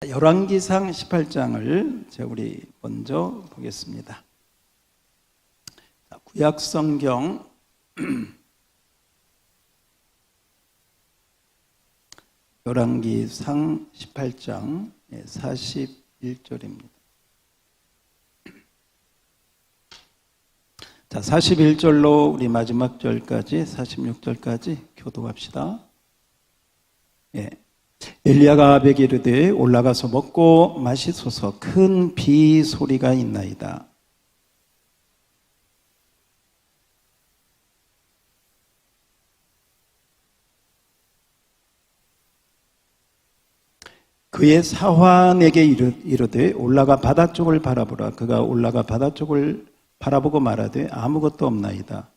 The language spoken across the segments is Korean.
열왕기상 18장을 우리 먼저 보겠습니다. 구약성경 열왕기상 18장 41절입니다. 자, 41절로 우리 마지막 절까지 46절까지 교독합시다. 예. 엘리야가 아합에게 이르되 올라가서 먹고 마시소서. 큰 비 소리가 있나이다. 그의 사환에게 이르되 올라가 바다 쪽을 바라보라. 그가 올라가 바다 쪽을 바라보고 말하되 아무것도 없나이다.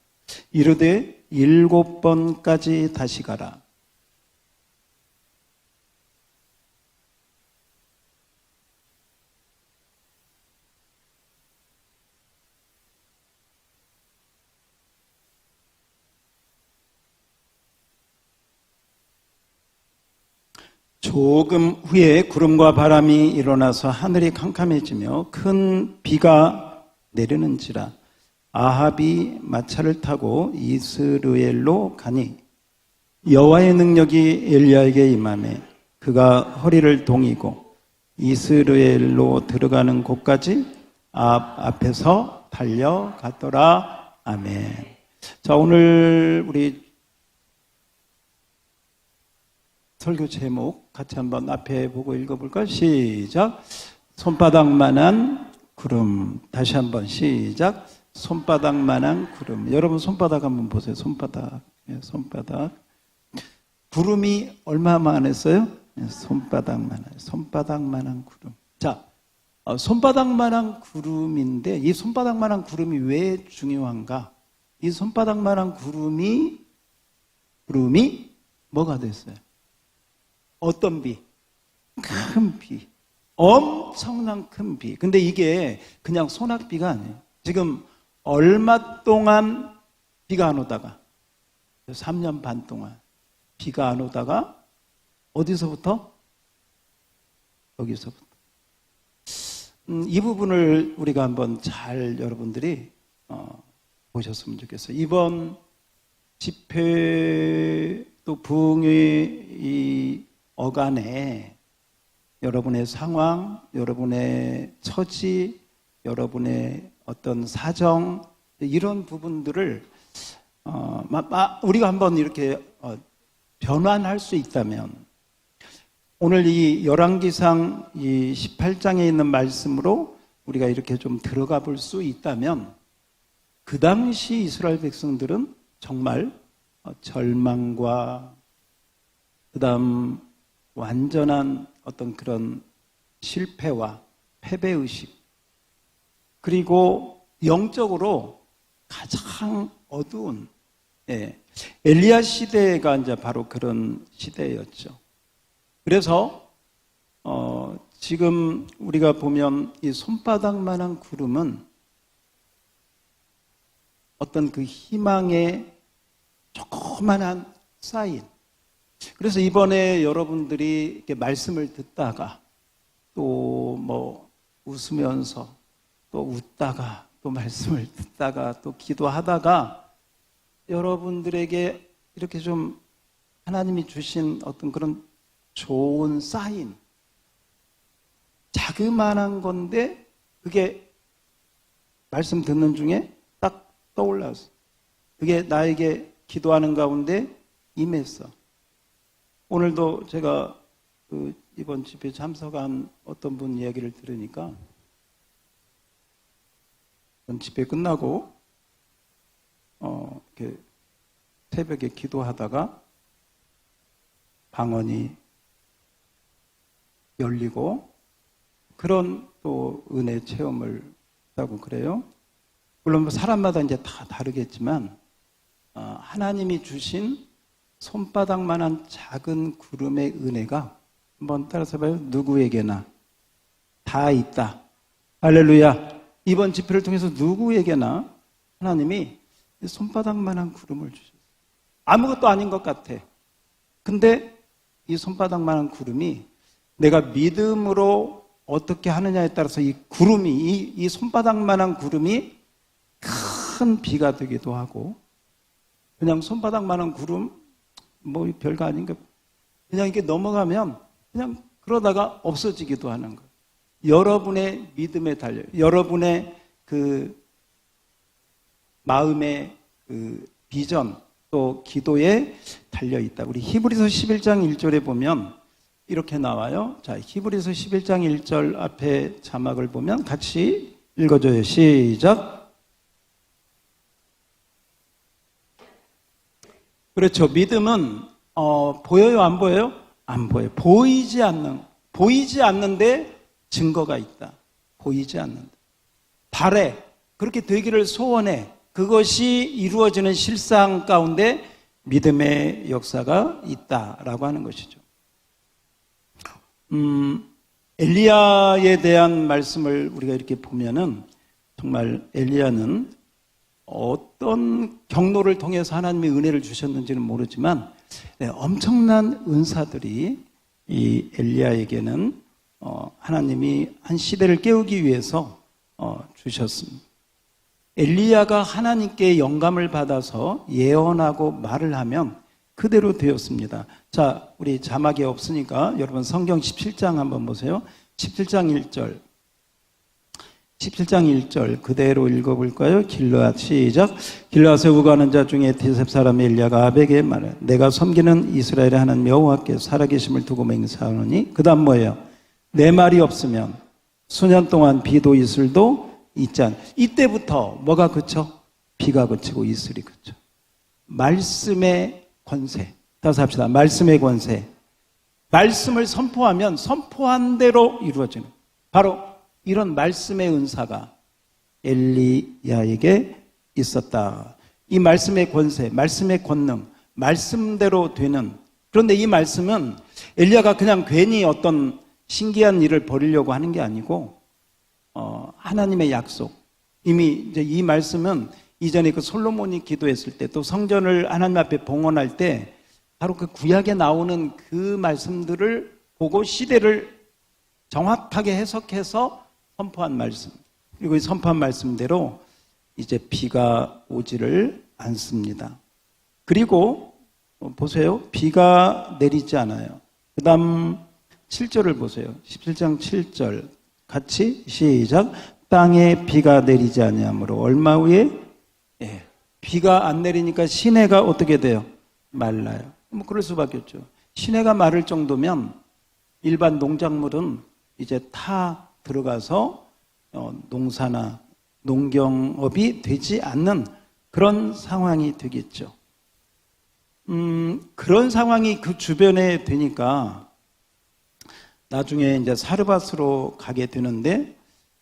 이르되 7번까지 다시 가라. 조금 후에 구름과 바람이 일어나서 하늘이 캄캄해지며 큰 비가 내리는지라. 아합이 마차를 타고 이스르엘로 가니 여호와의 능력이 엘리야에게 임하매 그가 허리를 동이고 이스르엘로 들어가는 곳까지 아합 앞에서 달려갔더라. 아멘. 자, 오늘 우리 설교 제목 같이 한번 앞에 보고 읽어볼까요? 시작. 손바닥만한 구름. 다시 한번 시작. 손바닥만한 구름. 여러분 손바닥 한번 보세요. 손바닥. 손바닥. 구름이 얼마만 했어요? 손바닥만한 구름. 자, 손바닥만한 구름인데 이 손바닥만한 구름이 왜 중요한가? 이 손바닥만한 구름이 뭐가 됐어요? 어떤 비? 큰 비. 엄청난 큰 비. 근데 이게 그냥 소낙비가 아니에요. 지금 얼마 동안 비가 안 오다가 3년 반 동안 비가 안 오다가 어디서부터? 여기서부터. 이 부분을 우리가 한번 잘 여러분들이 보셨으면 좋겠어요. 이번 집회 또 부흥의 이 어간에 여러분의 상황, 여러분의 처지, 여러분의 어떤 사정 이런 부분들을 우리가 한번 이렇게 변환할 수 있다면 오늘 이 열왕기상 이 18장에 있는 말씀으로 우리가 이렇게 좀 들어가 볼 수 있다면 그 당시 이스라엘 백성들은 정말 절망과 그다음 완전한 어떤 그런 실패와 패배의식 그리고 영적으로 가장 어두운 엘리야 시대가 이제 바로 그런 시대였죠. 그래서 지금 우리가 보면 이 손바닥만한 구름은 어떤 그 희망의 조그만한 사인. 그래서 이번에 여러분들이 이렇게 말씀을 듣다가 또 뭐 웃으면서 또 웃다가 또 말씀을 듣다가 또 기도하다가 여러분들에게 이렇게 좀 하나님이 주신 어떤 그런 좋은 사인, 자그마한 건데 그게 말씀 듣는 중에 딱 떠올랐어. 그게 나에게 기도하는 가운데 임했어. 오늘도 제가 이번 집회에 참석한 어떤 분 이야기를 들으니까 집회 끝나고 이렇게 새벽에 기도하다가 방언이 열리고 그런 또 은혜 체험을 하고 그래요. 물론 사람마다 이제 다 다르겠지만 하나님이 주신 손바닥만한 작은 구름의 은혜가 한번 따라서 봐요. 누구에게나 다 있다. 할렐루야. 이번 집회를 통해서 누구에게나 하나님이 손바닥만한 구름을 주셨어요. 아무것도 아닌 것 같아. 근데 이 손바닥만한 구름이 내가 믿음으로 어떻게 하느냐에 따라서 이 구름이, 이 손바닥만한 구름이 큰 비가 되기도 하고, 그냥 손바닥만한 구름, 뭐 별거 아닌가, 그냥 이렇게 넘어가면 그냥 그러다가 없어지기도 하는 거예요. 여러분의 믿음에 달려요. 여러분의 그 마음의 그 비전, 또 기도에 달려있다. 우리 히브리서 11장 1절에 보면 이렇게 나와요. 자, 히브리서 11장 1절 앞에 자막을 보면 같이 읽어줘요. 시작. 그렇죠. 믿음은 보여요, 안 보여요? 안 보여요. 보이지 않는데 증거가 있다. 보이지 않는다. 바래. 그렇게 되기를 소원해. 그것이 이루어지는 실상 가운데 믿음의 역사가 있다라고 하는 것이죠. 엘리야에 대한 말씀을 우리가 이렇게 보면은 정말 엘리야는 어떤 경로를 통해서 하나님의 은혜를 주셨는지는 모르지만 엄청난 은사들이 이 엘리야에게는 하나님이 한 시대를 깨우기 위해서 주셨습니다. 엘리야가 하나님께 영감을 받아서 예언하고 말을 하면 그대로 되었습니다. 자, 우리 자막이 없으니까 여러분 성경 17장 한번 보세요. 17장 1절. 17장 1절 그대로 읽어볼까요? 길르앗 시작. 길르앗에 우거하는 자 중에 디셉 사람 엘리야가 아합에게 말해 내가 섬기는 이스라엘의 하나님 여호와께 살아계심을 두고 맹세하노니 그 다음 뭐예요? 내 말이 없으면 수년 동안 비도 이슬도 있지 않. 이때부터 뭐가 그쳐? 비가 그치고 이슬이 그쳐. 말씀의 권세. 다시 합시다. 말씀의 권세. 말씀을 선포하면 선포한 대로 이루어지는. 바로 이런 말씀의 은사가 엘리야에게 있었다. 이 말씀의 권세, 말씀의 권능, 말씀대로 되는. 그런데 이 말씀은 엘리야가 그냥 괜히 어떤 신기한 일을 벌이려고 하는 게 아니고 하나님의 약속. 이미 이제 이 말씀은 이전에 그 솔로몬이 기도했을 때 또 성전을 하나님 앞에 봉헌할 때 바로 그 구약에 나오는 그 말씀들을 보고 시대를 정확하게 해석해서 선포한 말씀. 그리고 이 선포한 말씀대로 이제 비가 오지를 않습니다. 그리고 보세요. 비가 내리지 않아요. 그 다음 7절을 보세요. 17장 7절. 같이 시작. 땅에 비가 내리지 아니하므로 얼마 후에 비가 안 내리니까 시내가 어떻게 돼요? 말라요. 뭐 그럴 수밖에 없죠. 시내가 마를 정도면 일반 농작물은 이제 타 들어가서 농사나 농경업이 되지 않는 그런 상황이 되겠죠. 그런 상황이 그 주변에 되니까 나중에 이제 사르밧으로 가게 되는데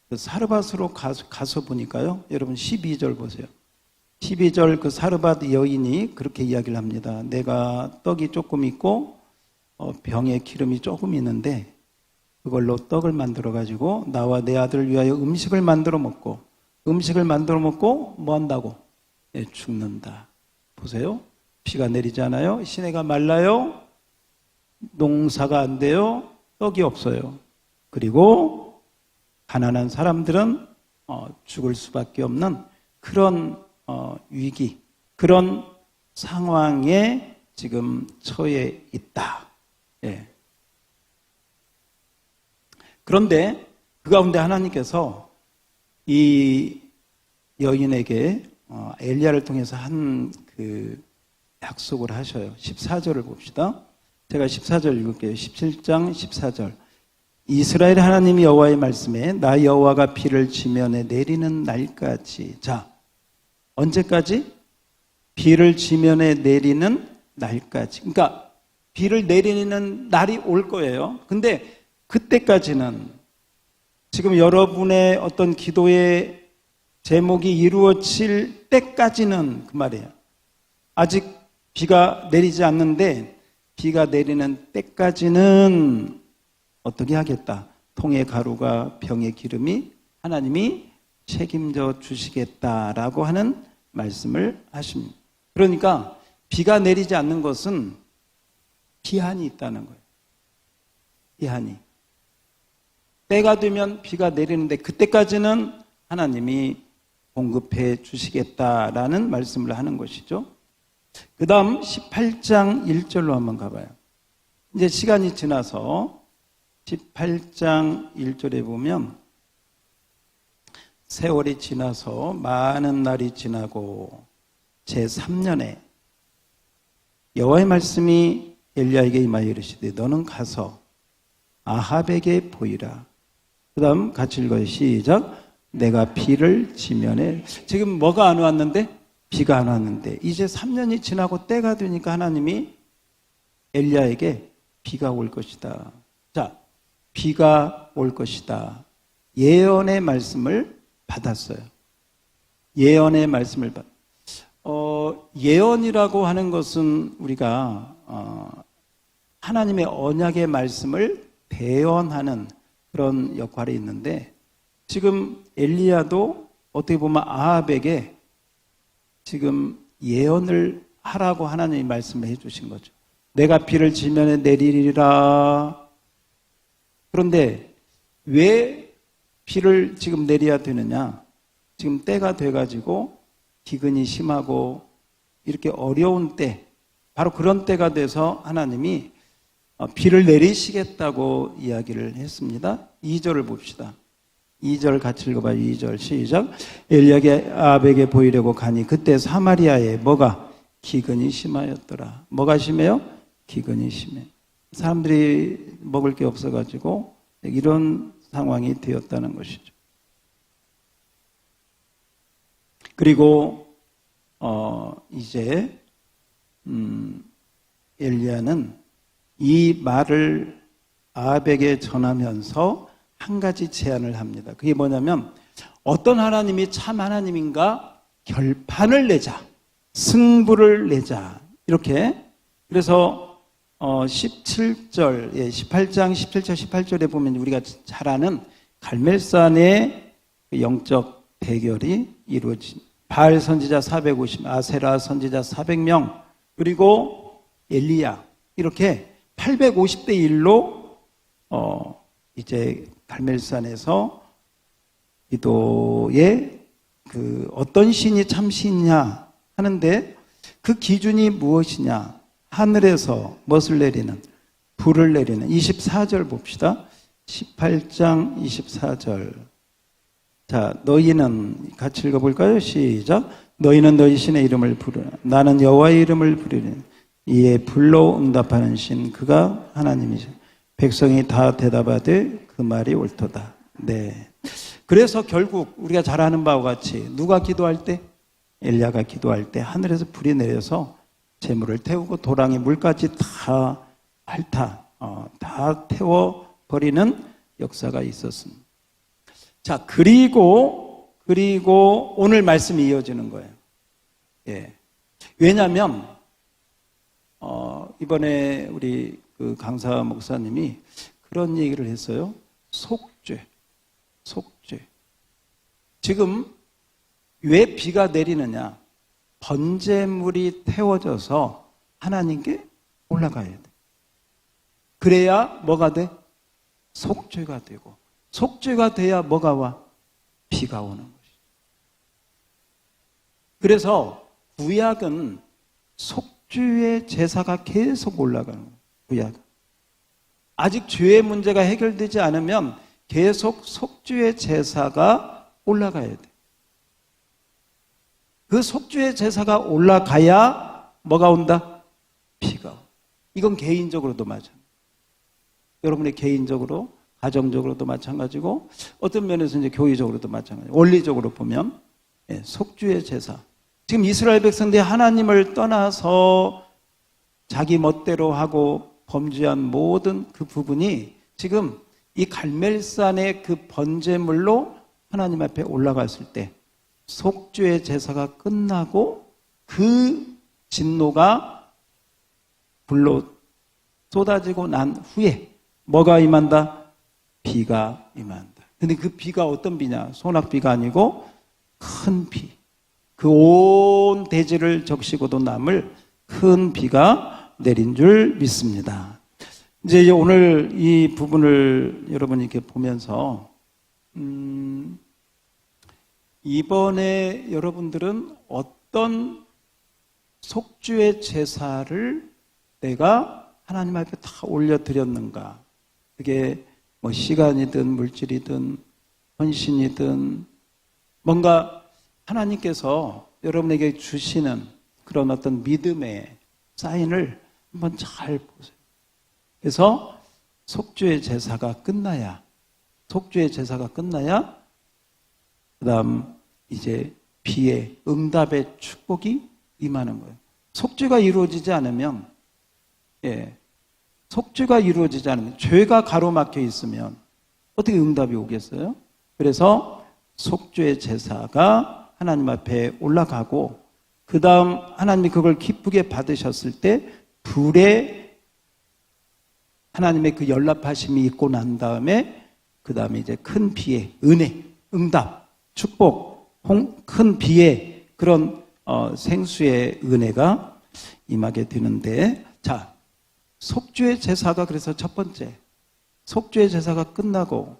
그 사르밧으로 가서 보니까요. 여러분 12절 보세요. 12절 그 사르밧 여인이 그렇게 이야기를 합니다. 내가 떡이 조금 있고 병에 기름이 조금 있는데 그걸로 떡을 만들어 가지고 나와 내 아들을 위하여 음식을 만들어 먹고 뭐 한다고? 죽는다. 보세요. 비가 내리지 않아요. 시내가 말라요. 농사가 안 돼요. 떡이 없어요. 그리고 가난한 사람들은 죽을 수밖에 없는 그런 위기, 그런 상황에 지금 처해 있다. 예. 그런데 그 가운데 하나님께서 이 여인에게 엘리야를 통해서 한 그 약속을 하셔요. 14절을 봅시다. 제가 14절 읽을게요. 17장 14절. 이스라엘 하나님이 여호와의 말씀에 나 여호와가 비를 지면에 내리는 날까지. 자, 언제까지? 비를 지면에 내리는 날까지. 그러니까 비를 내리는 날이 올 거예요. 근데 그때까지는 지금 여러분의 어떤 기도의 제목이 이루어질 때까지는 그 말이에요. 아직 비가 내리지 않는데 비가 내리는 때까지는 어떻게 하겠다. 통의 가루가 병의 기름이 하나님이 책임져 주시겠다라고 하는 말씀을 하십니다. 그러니까 비가 내리지 않는 것은 기한이 있다는 거예요. 하니. 때가 되면 비가 내리는데 그때까지는 하나님이 공급해 주시겠다라는 말씀을 하는 것이죠. 그 다음 18장 1절로 한번 가봐요. 이제 시간이 지나서 18장 1절에 보면 세월이 지나서 많은 날이 지나고 제3년에 여호와의 말씀이 엘리야에게 임하여 이르시되 너는 가서 아합에게 보이라. 그 다음 같이 읽어요. 시작. 내가 비를 지면에. 지금 뭐가 안 왔는데? 비가 안 왔는데 이제 3년이 지나고 때가 되니까 하나님이 엘리야에게 비가 올 것이다. 자, 비가 올 것이다. 예언의 말씀을 받았어요. 예언의 말씀을 예언이라고 하는 것은 우리가 하나님의 언약의 말씀을 대언하는 그런 역할이 있는데 지금 엘리야도 어떻게 보면 아합에게 지금 예언을 하라고 하나님이 말씀을 해주신 거죠. 내가 비를 지면에 내리리라. 그런데 왜 비를 지금 내려야 되느냐? 지금 때가 돼가지고 기근이 심하고 이렇게 어려운 때, 바로 그런 때가 돼서 하나님이 비를 내리시겠다고 이야기를 했습니다. 2절을 봅시다. 2절 같이 읽어봐요. 2절 시작. 엘리야가 아합에게 보이려고 가니 그때 사마리아에 뭐가? 기근이 심하였더라. 뭐가 심해요? 기근이 심해. 사람들이 먹을 게 없어가지고 이런 상황이 되었다는 것이죠. 그리고 이제 엘리야는 이 말을 아합에게 전하면서 한 가지 제안을 합니다. 그게 뭐냐면 어떤 하나님이 참 하나님인가 결판을 내자, 승부를 내자 이렇게. 그래서 17절, 18장 17절 18절에 보면 우리가 잘 아는 갈멜산의 영적 대결이 이루어진 바알 선지자 450, 아세라 선지자 400명, 그리고 엘리야 이렇게 850대 1로 이제 갈멜산에서 기도에 그 어떤 신이 참 신이냐 하는데 그 기준이 무엇이냐? 하늘에서 무엇을 내리는? 불을 내리는. 24절 봅시다. 18장 24절. 자, 너희는 같이 읽어볼까요? 시작. 너희는 너희 신의 이름을 부르라. 나는 여호와의 이름을 부르리니 이에 불로 응답하는 신 그가 하나님이시. 백성이 다 대답하되 그 말이 옳도다. 네. 그래서 결국 우리가 잘 아는 바와 같이 누가 기도할 때? 엘리야가 기도할 때 하늘에서 불이 내려서 재물을 태우고 도랑에 물까지 다 다 태워버리는 역사가 있었습니다. 자, 그리고 오늘 말씀이 이어지는 거예요. 예. 왜냐하면 이번에 우리 그 강사 목사님이 그런 얘기를 했어요. 속죄. 지금 왜 비가 내리느냐? 번제물이 태워져서 하나님께 올라가야 돼. 그래야 뭐가 돼? 속죄가 되고, 속죄가 돼야 뭐가 와? 비가 오는 것이죠. 그래서 구약은 속죄의 제사가 계속 올라가는 거예요. 구약은. 아직 죄의 문제가 해결되지 않으면 계속 속죄의 제사가 올라가야 돼. 그 속죄의 제사가 올라가야 뭐가 온다? 비가 온다. 이건 개인적으로도 마찬가지예요. 여러분의 개인적으로, 가정적으로도 마찬가지고 어떤 면에서 이제 교회적으로도 마찬가지예요. 원리적으로 보면 속죄의 제사. 지금 이스라엘 백성들이 하나님을 떠나서 자기 멋대로 하고 범죄한 모든 그 부분이 지금 이 갈멜산의 그 번제물로 하나님 앞에 올라갔을 때 속죄의 제사가 끝나고 그 진노가 불로 쏟아지고 난 후에 뭐가 임한다? 비가 임한다. 근데 그 비가 어떤 비냐? 소낙비가 아니고 큰 비. 그 온 대지를 적시고도 남을 큰 비가 내린 줄 믿습니다. 이제 오늘 이 부분을 여러분이 이렇게 보면서, 이번에 여러분들은 어떤 속죄의 제사를 내가 하나님 앞에 다 올려드렸는가? 그게 뭐 시간이든 물질이든 헌신이든 뭔가 하나님께서 여러분에게 주시는 그런 어떤 믿음의 사인을 한번 잘 보세요. 그래서 속죄의 제사가 끝나야 그다음 이제 비의 응답의 축복이 임하는 거예요. 속죄가 이루어지지 않으면 죄가 가로막혀 있으면 어떻게 응답이 오겠어요? 그래서 속죄의 제사가 하나님 앞에 올라가고 그 다음 하나님이 그걸 기쁘게 받으셨을 때 불에 하나님의 그 연락하심이 있고 난 다음에 그 다음에 이제 큰 비의 은혜, 응답, 축복, 큰 비의 그런 생수의 은혜가 임하게 되는데, 자, 속죄의 제사가 그래서 첫 번째, 속죄의 제사가 끝나고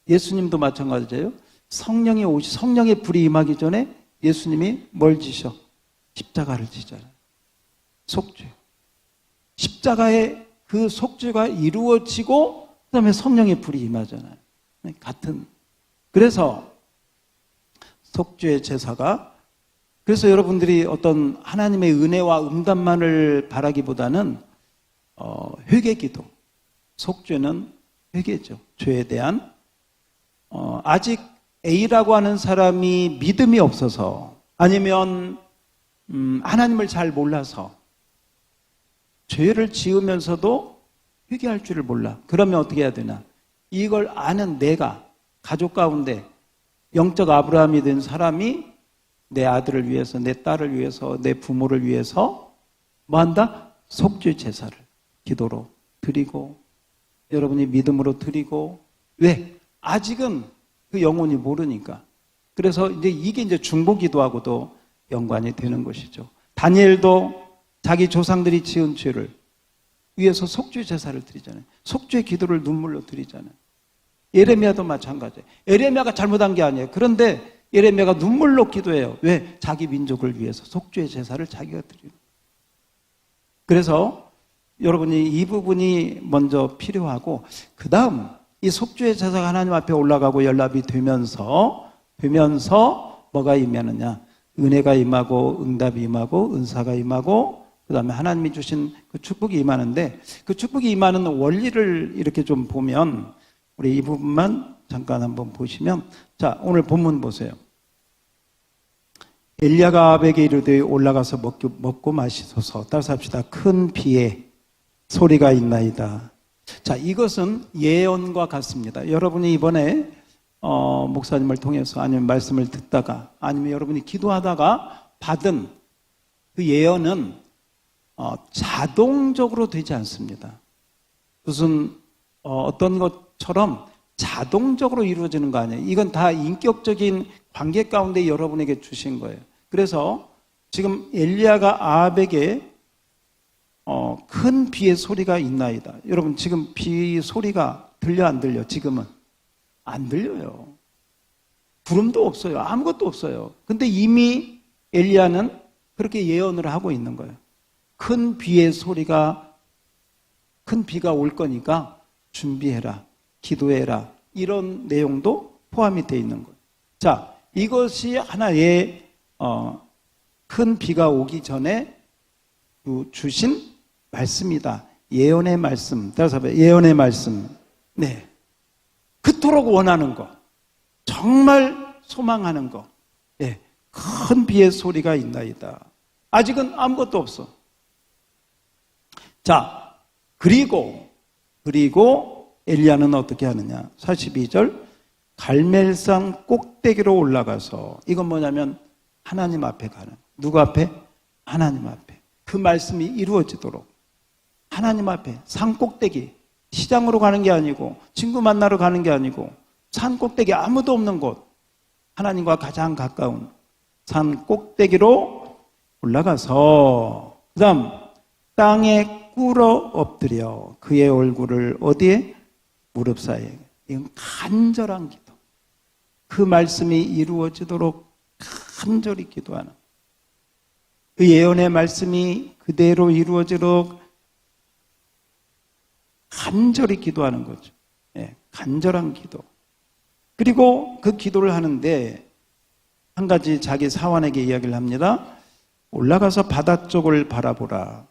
예수님도 마찬가지예요. 성령의 불이 임하기 전에 예수님이 뭘 지셔? 십자가를 지잖아요. 속죄. 십자가의 그 속죄가 이루어지고 그다음에 성령의 불이 임하잖아요. 같은. 그래서 속죄의 제사가, 그래서 여러분들이 어떤 하나님의 은혜와 응답만을 바라기보다는 회개기도, 속죄는 회개죠. 죄에 대한 아직 A라고 하는 사람이 믿음이 없어서 아니면 하나님을 잘 몰라서 죄를 지으면서도 회개할 줄을 몰라. 그러면 어떻게 해야 되나? 이걸 아는 내가 가족 가운데 영적 아브라함이 된 사람이 내 아들을 위해서, 내 딸을 위해서, 내 부모를 위해서 뭐 한다? 속죄 제사를 기도로 드리고 여러분이 믿음으로 드리고, 왜? 아직은 그 영혼이 모르니까. 그래서 이게 이제 중보 기도하고도 연관이 되는 것이죠. 다니엘도 자기 조상들이 지은 죄를 위해서 속죄 제사를 드리잖아요. 속죄 기도를 눈물로 드리잖아요. 예레미야도 마찬가지예요. 예레미야가 잘못한 게 아니에요. 그런데 예레미야가 눈물로 기도해요. 왜? 자기 민족을 위해서 속죄 제사를 자기가 드리고. 그래서 여러분이 이 부분이 먼저 필요하고, 그 다음 이 속죄의 제사가 하나님 앞에 올라가고 연락이 되면서 뭐가 임하느냐? 은혜가 임하고 응답이 임하고 은사가 임하고 그 다음에 하나님이 주신 그 축복이 임하는데, 그 축복이 임하는 원리를 이렇게 좀 보면, 우리 이 부분만 잠깐 한번 보시면, 자, 오늘 본문 보세요. 엘리야가 아합에게 이르되 올라가서 먹고 마시소서. 따라서 합시다. 큰 비에 소리가 있나이다. 자, 이것은 예언과 같습니다. 여러분이 이번에 목사님을 통해서 아니면 말씀을 듣다가 아니면 여러분이 기도하다가 받은 그 예언은 자동적으로 되지 않습니다. 무슨 어떤 것처럼 자동적으로 이루어지는 거 아니에요. 이건 다 인격적인 관계 가운데 여러분에게 주신 거예요. 그래서 지금 엘리야가 아합에게 큰 비의 소리가 있나이다. 여러분 지금 비 소리가 들려 안 들려? 지금은 안 들려요. 구름도 없어요. 아무것도 없어요. 근데 이미 엘리야는 그렇게 예언을 하고 있는 거예요. 큰 비의 소리가, 큰 비가 올 거니까 준비해라, 기도해라, 이런 내용도 포함이 되어 있는 거예요. 자, 이것이 하나의 큰 비가 오기 전에 주신 말씀이다. 예언의 말씀. 따라서 예언의 말씀. 네. 그토록 원하는 거, 정말 소망하는 거. 네. 큰 비의 소리가 있나이다. 아직은 아무것도 없어. 자, 그리고 엘리야는 어떻게 하느냐? 42절. 갈멜산 꼭대기로 올라가서, 이건 뭐냐면 하나님 앞에 가는. 누구 앞에? 하나님 앞에. 그 말씀이 이루어지도록 하나님 앞에 산 꼭대기, 시장으로 가는 게 아니고 친구 만나러 가는 게 아니고 산 꼭대기, 아무도 없는 곳, 하나님과 가장 가까운 산 꼭대기로 올라가서 그 다음 땅의 꿇어 엎드려 그의 얼굴을 어디에? 무릎 사이에. 이건 간절한 기도. 그 말씀이 이루어지도록 간절히 기도하는, 그 예언의 말씀이 그대로 이루어지도록 간절히 기도하는 거죠. 예, 간절한 기도. 그리고 그 기도를 하는데 한 가지 자기 사환에게 이야기를 합니다. 올라가서 바다 쪽을 바라보라.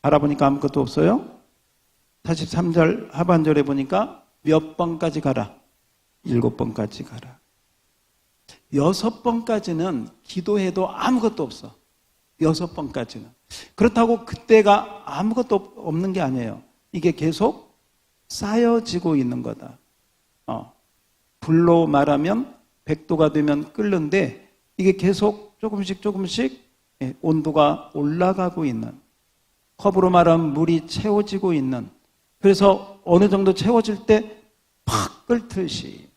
바라보니까 아무것도 없어요. 43절 하반절에 보니까 몇 번까지 가라? 7번까지 가라. 6번까지는 기도해도 아무것도 없어. 6번까지는. 그렇다고 그때가 아무것도 없는 게 아니에요. 이게 계속 쌓여지고 있는 거다. 불로 말하면 100도가 되면 끓는데 이게 계속 조금씩 온도가 올라가고 있는, 컵으로 말하면 물이 채워지고 있는, 그래서 어느 정도 채워질 때 팍 끓듯이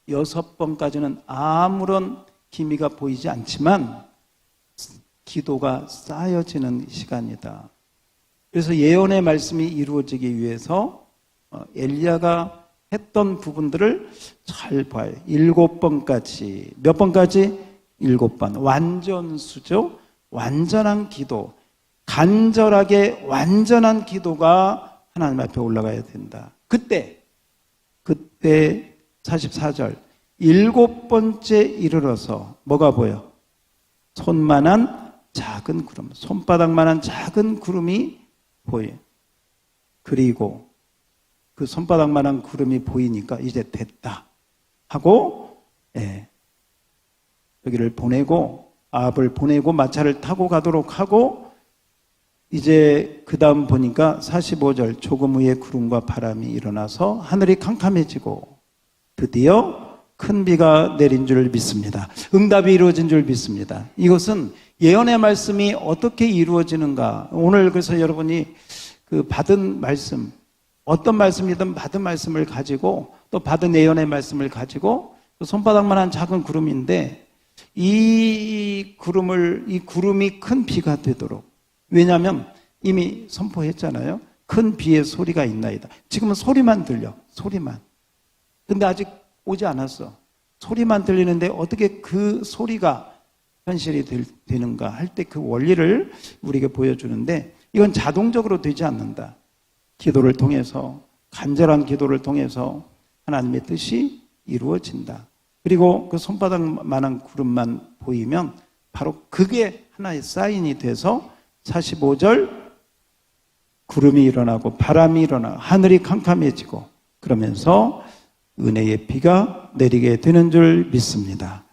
6번까지는 아무런 기미가 보이지 않지만 기도가 쌓여지는 시간이다. 그래서 예언의 말씀이 이루어지기 위해서 엘리야가 했던 부분들을 잘 봐요. 7번까지. 몇 번까지? 7번. 완전수죠. 완전한 기도. 간절하게 완전한 기도가 하나님 앞에 올라가야 된다. 그때 44절 7번째 이르러서 뭐가 보여? 손만한 작은 구름, 손바닥만한 작은 구름이 보여. 그리고 그 손바닥만한 구름이 보이니까 이제 됐다 하고 여기를 보내고 아합을 보내고 마차를 타고 가도록 하고, 이제 그 다음 보니까 45절 조금 후에 구름과 바람이 일어나서 하늘이 캄캄해지고 드디어 큰 비가 내린 줄 믿습니다. 응답이 이루어진 줄 믿습니다. 이것은 예언의 말씀이 어떻게 이루어지는가. 오늘 그래서 여러분이 그 받은 말씀, 어떤 말씀이든 받은 말씀을 가지고 또 받은 예언의 말씀을 가지고 손바닥만한 작은 구름인데 이 구름이 큰 비가 되도록, 왜냐하면 이미 선포했잖아요. 큰 비의 소리가 있나이다. 지금은 소리만 들려. 소리만. 근데 아직 오지 않았어. 소리만 들리는데 어떻게 그 소리가 현실이 되는가 할 때 그 원리를 우리에게 보여주는데, 이건 자동적으로 되지 않는다. 기도를 통해서, 간절한 기도를 통해서 하나님의 뜻이 이루어진다. 그리고 그 손바닥만한 구름만 보이면 바로 그게 하나의 사인이 돼서 45절 구름이 일어나고 바람이 일어나 하늘이 캄캄해지고 그러면서 은혜의 비가 내리게 되는 줄 믿습니다.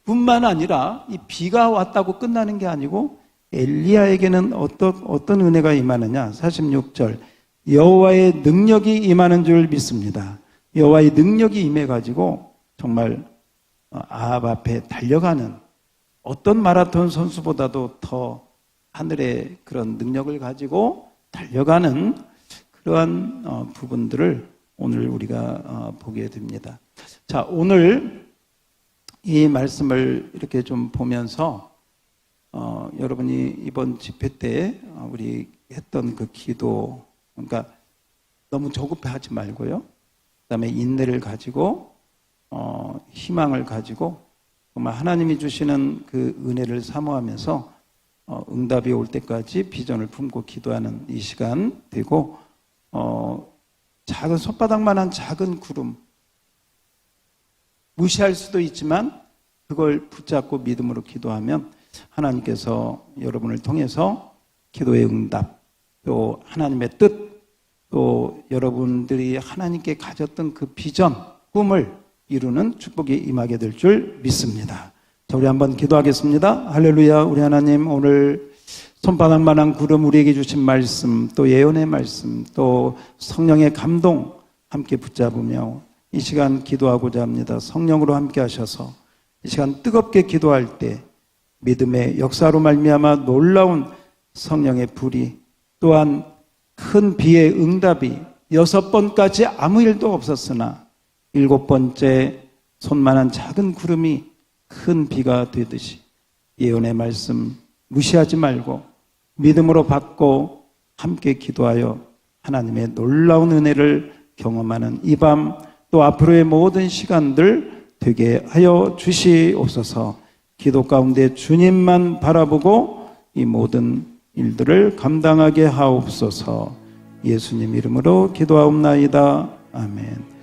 뿐만 아니라 이 비가 왔다고 끝나는 게 아니고 엘리야에게는 어떤 은혜가 임하느냐. 46절 여호와의 능력이 임하는 줄 믿습니다. 여호와의 능력이 임해가지고 정말 아합 앞에 달려가는, 어떤 마라톤 선수보다도 더 하늘의 그런 능력을 가지고 달려가는 그러한 부분들을 오늘 우리가 보게 됩니다. 자, 오늘 이 말씀을 이렇게 좀 보면서 여러분이 이번 집회 때 우리 했던 그 기도, 그러니까 너무 조급해하지 말고요. 그다음에 인내를 가지고 희망을 가지고 정말 하나님이 주시는 그 은혜를 사모하면서 응답이 올 때까지 비전을 품고 기도하는 이 시간 되고, 작은 손바닥만한 작은 구름, 무시할 수도 있지만 그걸 붙잡고 믿음으로 기도하면 하나님께서 여러분을 통해서 기도의 응답, 또 하나님의 뜻, 또 여러분들이 하나님께 가졌던 그 비전, 꿈을 이루는 축복이 임하게 될 줄 믿습니다. 자, 우리 한번 기도하겠습니다. 할렐루야. 우리 하나님, 오늘 손바닥만한 구름 우리에게 주신 말씀, 또 예언의 말씀, 또 성령의 감동 함께 붙잡으며 이 시간 기도하고자 합니다. 성령으로 함께 하셔서 이 시간 뜨겁게 기도할 때 믿음의 역사로 말미암아 놀라운 성령의 불이, 또한 큰 비의 응답이 6번까지 아무 일도 없었으나 7번째 손만한 작은 구름이 큰 비가 되듯이 예언의 말씀 무시하지 말고 믿음으로 받고 함께 기도하여 하나님의 놀라운 은혜를 경험하는 이 밤, 또 앞으로의 모든 시간들 되게 하여 주시옵소서. 기도 가운데 주님만 바라보고 이 모든 일들을 감당하게 하옵소서. 예수님 이름으로 기도하옵나이다. 아멘.